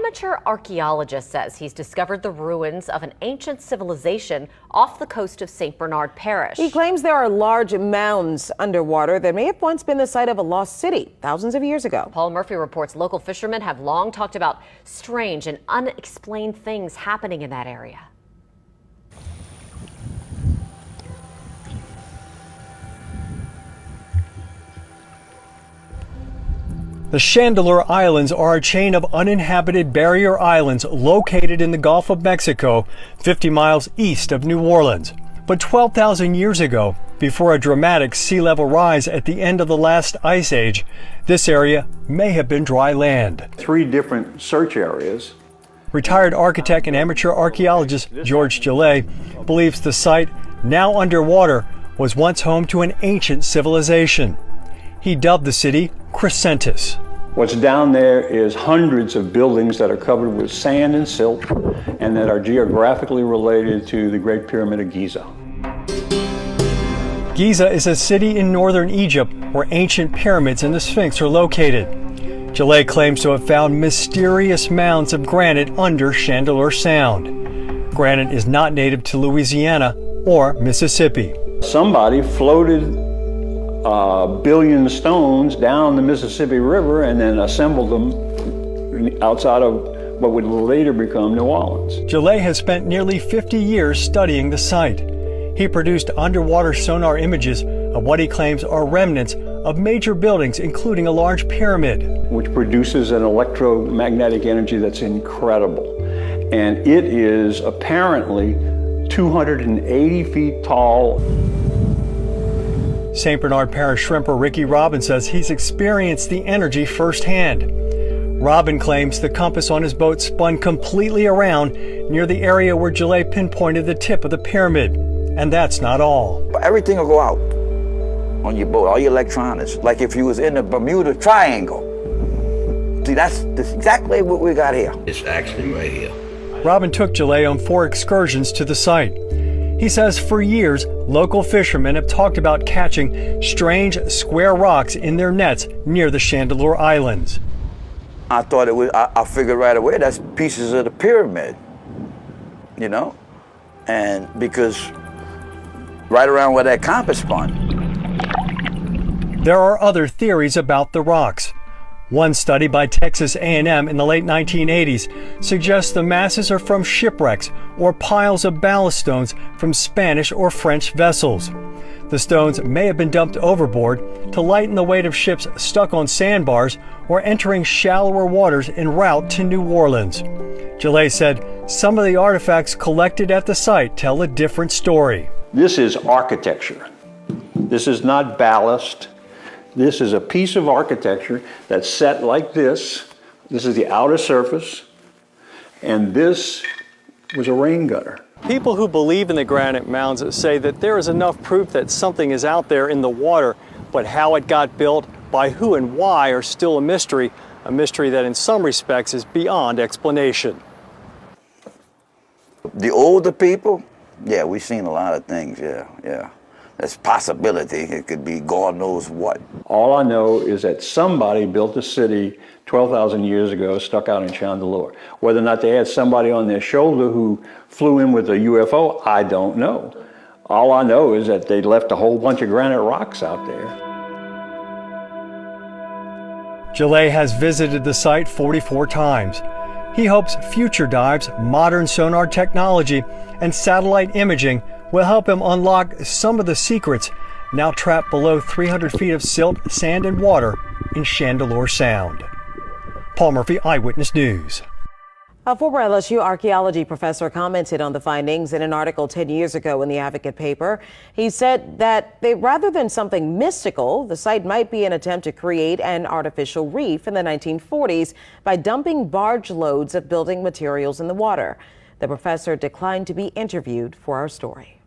amateur archaeologist says he's discovered the ruins of an ancient civilization off the coast of St. Bernard Parish. He claims there are large mounds underwater that may have once been the site of a lost city thousands of years ago. Paul Murphy reports local fishermen have long talked about strange and unexplained things happening in that area. The Chandeleur Islands are a chain of uninhabited barrier islands located in the Gulf of Mexico, 50 miles east of New Orleans. But 12,000 years ago, before a dramatic sea level rise at the end of the last ice age, this area may have been dry land. 3 different search areas. Retired architect and amateur archaeologist George Gele believes the site, now underwater, was once home to an ancient civilization. He dubbed the city Crescentis. What's down there is hundreds of buildings that are covered with sand and silt and that are geographically related to the Great Pyramid of Giza. Giza is a city in northern Egypt where ancient pyramids and the Sphinx are located. Gele claims to have found mysterious mounds of granite under Chandeleur Sound. Granite is not native to Louisiana or Mississippi. Somebody floated a billion stones down the Mississippi River and then assembled them outside of what would later become New Orleans. Gele has spent nearly 50 years studying the site. He produced underwater sonar images of what he claims are remnants of major buildings, including a large pyramid, which produces an electromagnetic energy that's incredible. And it is apparently 280 feet tall. St. Bernard Parish shrimper Ricky Robin says he's experienced the energy firsthand. Robin claims the compass on his boat spun completely around near the area where Gele pinpointed the tip of the pyramid. And that's not all. Everything will go out on your boat, all your electronics, like if you was in the Bermuda Triangle. See, that's exactly what we got here. It's actually right here. Robin took Gele on 4 excursions to the site. He says for years, local fishermen have talked about catching strange square rocks in their nets near the Chandeleur Islands. I thought it was, I figured right away that's pieces of the pyramid, you know? And because right around where that compass spun. There are other theories about the rocks. One study by Texas A&M in the late 1980s suggests the masses are from shipwrecks or piles of ballast stones from Spanish or French vessels. The stones may have been dumped overboard to lighten the weight of ships stuck on sandbars or entering shallower waters en route to New Orleans. Gele said some of the artifacts collected at the site tell a different story. This is architecture. This is not ballast. This is a piece of architecture that's set like this. This is the outer surface, and this was a rain gutter. People who believe in the granite mounds say that there is enough proof that something is out there in the water, but how it got built, by who and why are still a mystery that in some respects is beyond explanation. The older people, yeah, we've seen a lot of things, yeah. There's possibility. It could be God knows what. All I know is that somebody built a city 12,000 years ago, stuck out in Chandeleur. Whether or not they had somebody on their shoulder who flew in with a UFO, I don't know. All I know is that they left a whole bunch of granite rocks out there. Gele has visited the site 44 times. He hopes future dives, modern sonar technology, and satellite imaging will help him unlock some of the secrets now trapped below 300 feet of silt, sand, and water in Chandeleur Sound. Paul Murphy, Eyewitness News. A former LSU archaeology professor commented on the findings in an article 10 years ago in the Advocate paper. He said that rather than something mystical, the site might be an attempt to create an artificial reef in the 1940s by dumping barge loads of building materials in the water. The professor declined to be interviewed for our story.